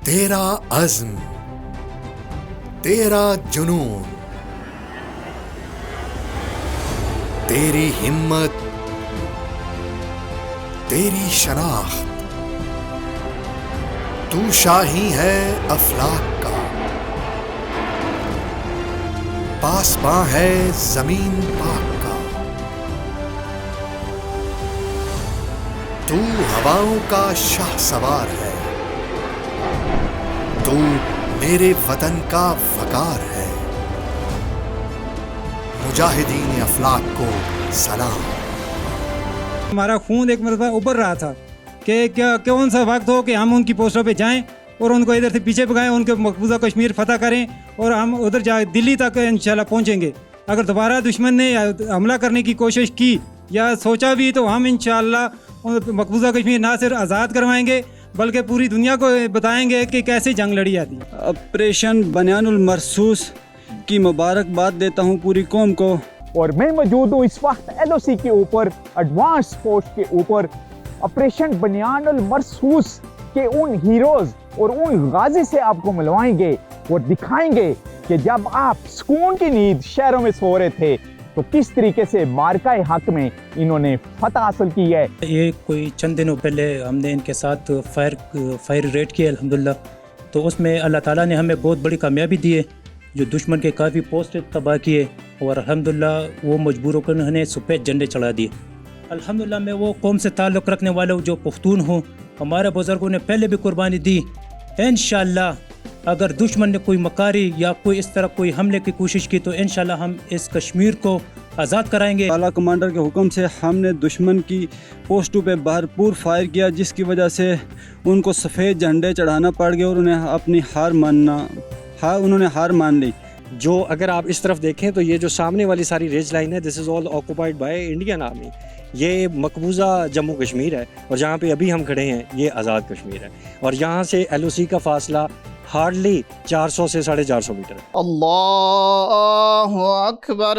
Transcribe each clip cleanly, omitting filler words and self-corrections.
तेरा अज़्म, तेरा जुनून, तेरी हिम्मत, तेरी शनाख्त, तू शाही है अफलाक का, पासबां है जमीन पाक का, तू हवाओं का शाह सवार है, तू मेरे वतन का वकार है। मुजाहिदीन अफलाक को सलाम। हमारा खून एक मरतबा उबर रहा था कि क्या कौन सा वक्त हो कि हम उनकी पोस्टों पे जाएं और उनको इधर से पीछे भगाएं, उनके मकबूजा कश्मीर फतह करें और हम उधर जा दिल्ली तक इंशाल्लाह पहुंचेंगे। अगर दोबारा दुश्मन ने हमला करने की कोशिश की या सोचा भी तो हम इंशाल्लाह मकबूजा कश्मीर ना सिर्फ आज़ाद करवाएंगे बल्कि पूरी दुनिया को बताएंगे कि कैसे जंग लड़ी आती है। ऑपरेशन बनियानुल मरसूस की मुबारकबाद देता हूँ पूरी कौम को। और मैं मौजूद हूँ इस वक्त LOC के ऊपर, एडवांस पोस्ट के ऊपर, ऑपरेशन बनियानुल मरसूस के उन हीरोज और उन गाजी से आपको मिलवाएंगे और दिखाएंगे कि जब आप सुकून की नींद शहरों में सो रहे थे तो किस तरीके से मार्का हक में इन्होंने फतह हासिल की है। ये कोई चंद दिनों पहले हमने इनके साथ फायर रेड किया अल्हम्दुलिल्लाह, तो उसमें अल्लाह ताला ने हमें बहुत बड़ी कामयाबी दी है। जो दुश्मन के काफ़ी पोस्ट तबाह किए और अल्हम्दुलिल्लाह वो मजबूर होकर उन्होंने सफ़ेद झंडे चढ़ा दिए। अल्हम्दुलिल्लाह मैं वो कौम से ताल्लुक़ रखने वाला हूँ जो पुख्तून हूँ। हमारे बुज़ुर्गों ने पहले भी कुर्बानी दी। इंशाअल्लाह अगर दुश्मन ने कोई मकारी या कोई इस तरह कोई हमले की कोशिश की तो इंशाअल्लाह हम इस कश्मीर को आज़ाद कराएंगे। आला कमांडर के हुक्म से हमने दुश्मन की पोस्टों पे भरपूर फायर किया, जिसकी वजह से उनको सफ़ेद झंडे चढ़ाना पड़ गया और उन्हें अपनी उन्होंने हार मान ली। जो अगर आप इस तरफ देखें तो ये जो सामने वाली सारी रेंज लाइन है, this is all occupied by Indian army. ये मकबूजा जम्मू कश्मीर है और जहाँ पे अभी हम खड़े हैं ये आज़ाद कश्मीर है और यहाँ से LOC का फासला हार्डली 400 से 450 मीटर है। अल्लाहु अकबर,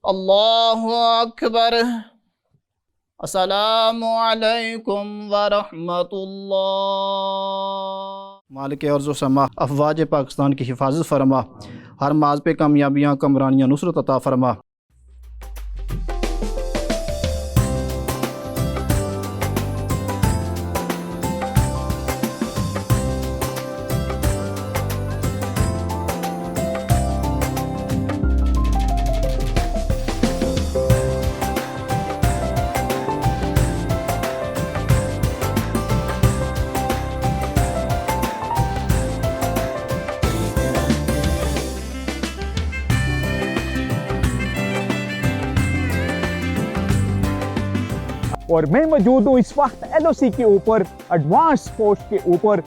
अल्लाहु अकबर, अस्सलामु अलैकुम व रहमतुल्लाह। मालिक अर्ज़ व समा अफ़वाज पाकिस्तान की हिफाजत फरमा, हर माज पे कामयाबियाँ कमरानियाँ नुसरत अता फरमा। और मैं मौजूद हूँ इस वक्त LOC के ऊपर, एडवांस पोस्ट के ऊपर,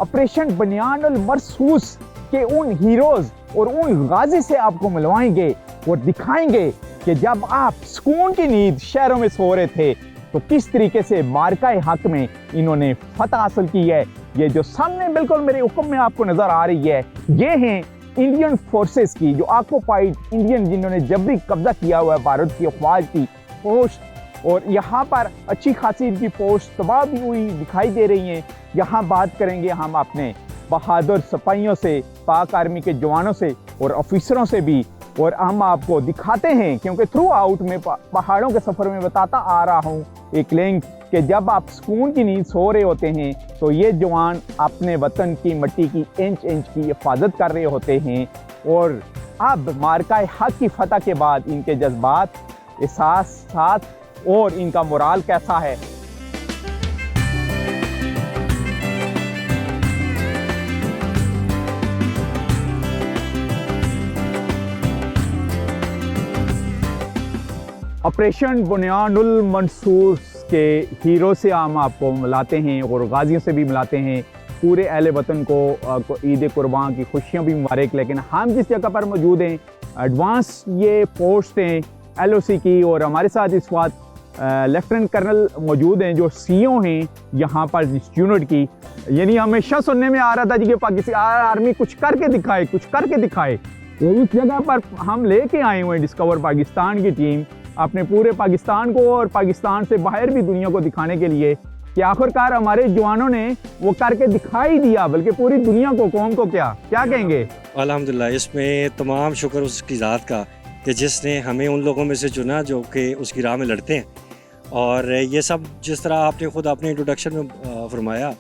ऑपरेशन बनियानुल मरसूस के उन हीरोज और उन गाजी से आपको मिलवाएंगे और दिखाएंगे कि जब आप सुकून की नींद शहरों में सो रहे थे तो किस तरीके से मार्का हक में इन्होंने फतह हासिल की है। ये जो सामने बिल्कुल मेरे हुक्म में आपको नजर आ रही है, ये हैं इंडियन फोर्सेस की जो ऑक्युपाइड इंडियन, जिन्होंने जबरी कब्जा किया हुआ है भारत की अफवाज की पोस्ट, और यहाँ पर अच्छी खासी इनकी पोस्ट तबाह भी हुई दिखाई दे रही हैं। यहाँ बात करेंगे हम अपने बहादुर सिपाहियों से, पाक आर्मी के जवानों से और ऑफिसरों से भी, और हम आपको दिखाते हैं क्योंकि थ्रू आउट में पहाड़ों के सफ़र में बताता आ रहा हूँ एक लिंक कि जब आप सुकून की नींद सो रहे होते हैं तो ये जवान अपने वतन की मिट्टी की इंच इंच की हिफाजत कर रहे होते हैं। और अब मार्का हक की फतह के बाद इनके जज्बात, एहसास साथ और इनका मोराल कैसा है। ऑपरेशन बुनियानुल मंसूस के हीरो से हम आपको मिलाते हैं और गाजियों से भी मिलाते हैं। पूरे अहले वतन को ईद कुर्बान की खुशियाँ भी मुबारक। लेकिन हम जिस जगह पर मौजूद हैं, एडवांस ये पोस्ट हैं LOC की, और हमारे साथ इस वक्त लेफ्टिनेंट कर्नल मौजूद हैं जो CO हैं यहाँ पर इस यूनिट की। यानी हमेशा सुनने में आ रहा था जी कि पाकिस्तान आर्मी कुछ करके दिखाए, कुछ करके दिखाए। तो इस जगह पर हम लेके आए हुए हैं डिस्कवर पाकिस्तान की टीम, अपने पूरे पाकिस्तान को और पाकिस्तान से बाहर भी दुनिया को दिखाने के लिए कि आखिरकार हमारे जवानों ने वो करके दिखाई दिया, बल्कि पूरी दुनिया को, कौम को क्या कहेंगे? अल्हम्दुलिल्लाह, इसमें तमाम शुक्र उसकी ज़ात का कि जिसने हमें उन लोगों में से चुना जो कि उसकी राह में लड़ते हैं। और ये सब जिस तरह आपने ख़ुद अपने इंट्रोडक्शन में फरमाया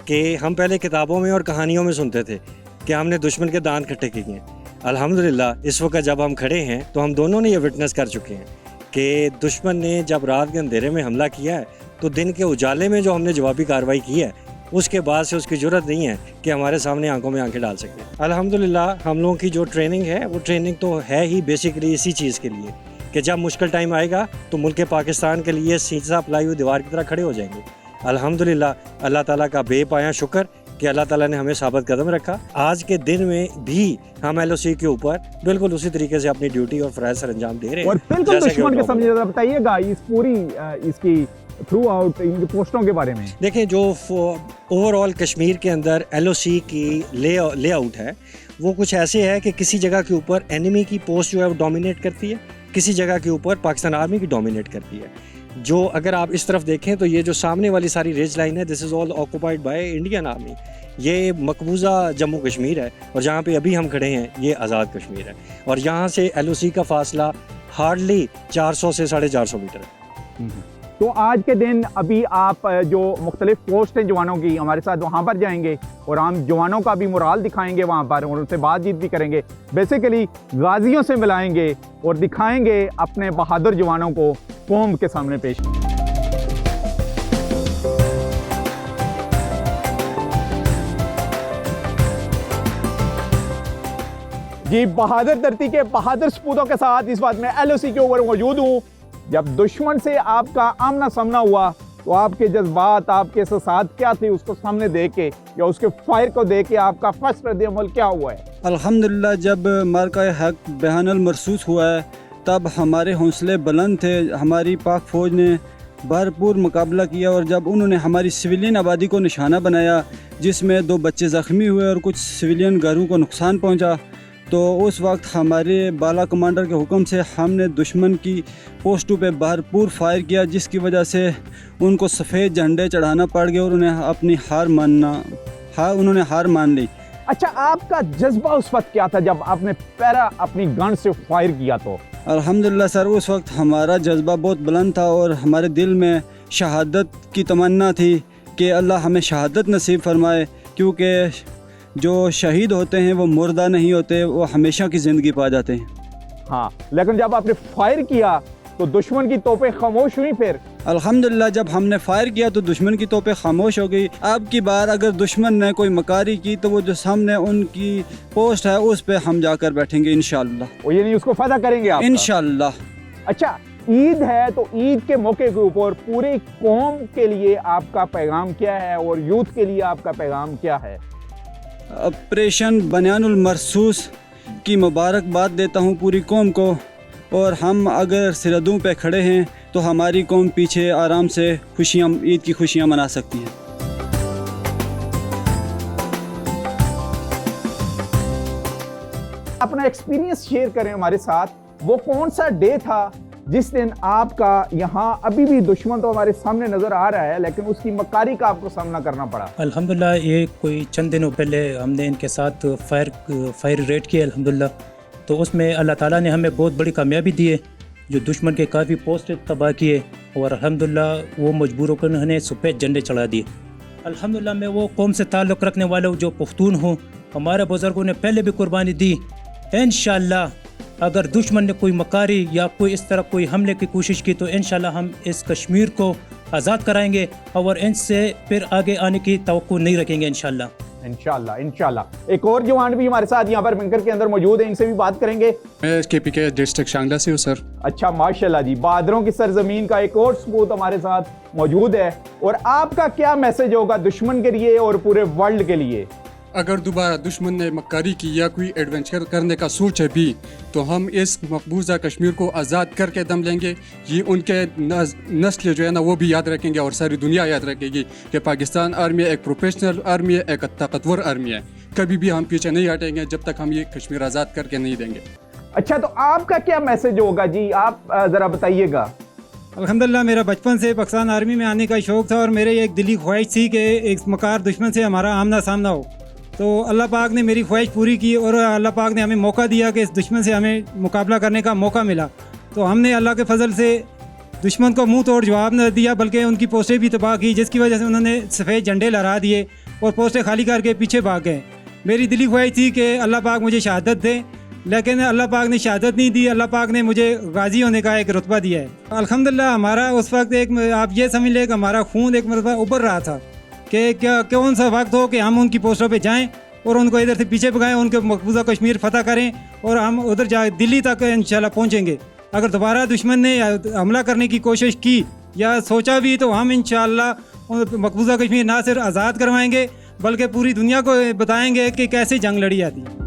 कि हम पहले किताबों में और कहानियों में सुनते थे कि हमने दुश्मन के दांत खट्टे किए हैं। अल्हम्दुलिल्लाह इस वक्त जब हम खड़े हैं तो हम दोनों ने ये विटनेस कर चुके हैं कि दुश्मन ने जब रात के अंधेरे में हमला किया है तो दिन के उजाले में जो हमने जवाबी कार्रवाई की है, उसके बाद से उसकी ज़रूरत नहीं है कि हमारे सामने आंखों में आंखें डाल सकें। अल्हम्दुलिल्लाह हम लोगों की जो ट्रेनिंग है वो ट्रेनिंग तो है ही बेसिकली इसी चीज़ के लिए कि जब मुश्किल टाइम आएगा तो मुल्क पाकिस्तान के लिए सीधा पलाई हुई दीवार की तरह खड़े हो जाएंगे। अल्हम्दुलिल्लाह अल्लाह ताला का बेपाया शुक्र कि अल्लाह ताला ने हमें साबित कदम रखा। आज के दिन में भी हम LOC के ऊपर बिल्कुल उसी तरीके से अपनी ड्यूटी और फ़राइज़ सर अंजाम दे रहे हैं। और बिल्कुल दुश्मन के समझे बताइएगा इस पूरी इसकी थ्रू आउट इनकी पोस्टों के बारे में। देखें, जो ओवरऑल कश्मीर के अंदर LOC की लेआउट है वो कुछ ऐसे है कि किसी जगह के ऊपर एनिमी की पोस्ट जो है वो डोमिनेट करती है, किसी जगह के ऊपर पाकिस्तान आर्मी की डोमिनेट करती है। जो अगर आप इस तरफ देखें तो ये जो सामने वाली सारी रेंज लाइन है, this is all occupied by Indian army. ये मकबूजा जम्मू कश्मीर है और जहाँ पे अभी हम खड़े हैं ये आज़ाद कश्मीर है। और यहाँ से LOC का फासला हार्डली 400 से 450 मीटर है। तो आज के दिन अभी आप जो मुख्तलिफ पोस्ट हैं जवानों की, हमारे साथ वहाँ पर जाएंगे और हम जवानों का भी मुराल दिखाएंगे वहाँ पर और उनसे बातचीत भी करेंगे। बेसिकली गाजियों से मिलाएंगे और दिखाएंगे अपने बहादुर जवानों को कौम के सामने पेश। जी, बहादुर धरती के बहादुर सपूतों के साथ इस बात में LOC के ऊपर मौजूद हूँ। जब दुश्मन से आपका आमना सामना हुआ तो आपके जज्बात, आपके एहसास क्या थे उसको सामने देख के या उसके फायर को देख के आपका फर्स्ट रद्द-ए-अमल क्या हुआ है? अल्हम्दुलिल्लाह, जब मार्का हक बयानुल महसूस हुआ है तब हमारे हौसले बुलंद थे। हमारी पाक फ़ौज ने भरपूर मुकाबला किया और जब उन्होंने हमारी सिविलियन आबादी को निशाना बनाया जिसमें 2 बच्चे ज़ख्मी हुए और कुछ सिविलियन घरों को नुकसान पहुंचा, तो उस वक्त हमारे बाला कमांडर के हुक्म से हमने दुश्मन की पोस्टों पे भरपूर फायर किया, जिसकी वजह से उनको सफ़ेद झंडे चढ़ाना पड़ गया और उन्होंने हार मान ली। अच्छा, आपका जज्बा उस वक्त क्या था जब आपने पहला अपनी गन से फायर किया? तो अल्हम्दुलिल्लाह सर, उस वक्त हमारा जज्बा बहुत बुलंद था और हमारे दिल में शहादत की तमन्ना थी कि अल्लाह हमें शहादत नसीब फरमाए, क्योंकि जो शहीद होते हैं वो मुर्दा नहीं होते, वो हमेशा की ज़िंदगी पा जाते हैं। हाँ, लेकिन जब आपने फायर किया तो दुश्मन की तोपें खामोश हुई। फिर अल्हम्दुलिल्लाह जब हमने फायर किया तो दुश्मन की तोपें खामोश हो गई। अब की बार अगर दुश्मन ने कोई मकारी की तो वो जो सामने उनकी पोस्ट है उस पे हम जाकर बैठेंगे इंशाअल्लाह। ये नहीं, उसको फतह करेंगे आप इंशाअल्लाह। अच्छा, ईद है तो ईद के मौके के ऊपर पूरी कौम के लिए आपका पैगाम क्या है और यूथ के लिए आपका पैगाम क्या है? ऑपरेशन बयानुल महसूस की मुबारकबाद देता हूँ पूरी कौम को। और हम अगर सरहदों पे खड़े हैं तो हमारी कौम पीछे आराम से ईद की खुशियाँ मना सकती है। अपना एक्सपीरियंस शेयर करें हमारे साथ। वो कौन सा डे था जिस दिन आपका यहाँ, अभी भी दुश्मन तो हमारे सामने नज़र आ रहा है लेकिन उसकी मकारी का आपको सामना करना पड़ा? अल्हम्दुलिल्लाह, ये कोई चंद दिनों पहले हमने इनके साथ फायर रेड किया अल्हम्दुलिल्लाह। तो उसमें अल्लाह ताला ने हमें बहुत बड़ी कामयाबी दी है, जो दुश्मन के काफ़ी पोस्ट तबाह किए और अल्हम्दुलिल्लाह वो मजबूर होकर उन्होंने सफ़ेद झंडे चढ़ा दिए। अल्हम्दुलिल्लाह, मैं वो कौम से ताल्लुक़ रखने वाला हूँ जो पुख्तून हूँ। हमारे बुज़ुर्गों ने पहले भी कुर्बानी दी। इंशाअल्लाह अगर दुश्मन ने कोई मकारी या कोई इस तरह कोई हमले की कोशिश की तो इंशाअल्लाह हम इस कश्मीर को आज़ाद कराएंगे और इनसे फिर आगे आने की तवक्को नहीं रखेंगे इंशाअल्लाह। इंशाअल्लाह। एक और जवान भी हमारे साथ यहाँ पर बंकर के अंदर मौजूद है, इनसे भी बात करेंगे। मैं KPK डिस्ट्रिक्ट शांगला से हूँ सर। अच्छा, माशाल्लाह जी, बहादुरों की सरजमीन का एक और सबूत हमारे साथ मौजूद है। और आपका क्या मैसेज होगा दुश्मन के लिए और पूरे वर्ल्ड के लिए? अगर दोबारा दुश्मन ने मक्कारी की या कोई एडवेंचर करने का सोच है भी तो हम इस मकबूजा कश्मीर को आज़ाद करके दम लेंगे। ये उनके नस्ल जो है ना वो भी याद रखेंगे और सारी दुनिया याद रखेगी कि पाकिस्तान आर्मी एक प्रोफेशनल आर्मी है, एक ताकतवर आर्मी है। कभी भी हम पीछे नहीं हटेंगे जब तक हम ये कश्मीर आज़ाद करके नहीं देंगे। अच्छा, तो आपका क्या मैसेज होगा जी, आप ज़रा बताइएगा। अल्हम्दुलिल्लाह मेरा बचपन से पाकिस्तान आर्मी में आने का शौक़ था और मेरे एक दिली ख्वाहिश थी कि एक मकार दुश्मन से हमारा आमना सामना हो। तो अल्लाह पाक ने मेरी ख्वाहिश पूरी की और अल्लाह पाक ने हमें मौका दिया कि इस दुश्मन से हमें मुकाबला करने का मौका मिला। तो हमने अल्लाह के फजल से दुश्मन को मुंह तोड़ जवाब न दिया, बल्कि उनकी पोस्टें भी तबाह की, जिसकी वजह से उन्होंने सफ़ेद झंडे लहरा दिए और पोस्टें खाली करके पीछे भाग गए। मेरी दिली ख्वाहिश थी कि अल्लाह पाक मुझे शहादत दे, लेकिन अल्लाह पाक ने शहादत नहीं दी। अल्लाह पाक ने मुझे गाजी होने का एक रुतबा दिया है। अल्हम्दुलिल्लाह हमारा उस वक्त एक, आप ये समझ लें कि हमारा खून एक मरतबा उबर रहा था कि कौन सा वक्त हो कि हम उनकी पोस्टों पे जाएं और उनको इधर से पीछे भगाएं, उनके मकबूजा कश्मीर फ़तह करें और हम उधर जा दिल्ली तक इंशाल्लाह पहुँचेंगे। अगर दोबारा दुश्मन ने हमला करने की कोशिश की या सोचा भी तो हम इंशाल्लाह मकबूजा कश्मीर ना सिर्फ आज़ाद करवाएंगे बल्कि पूरी दुनिया को बताएंगे कि कैसे जंग लड़ी जाती है।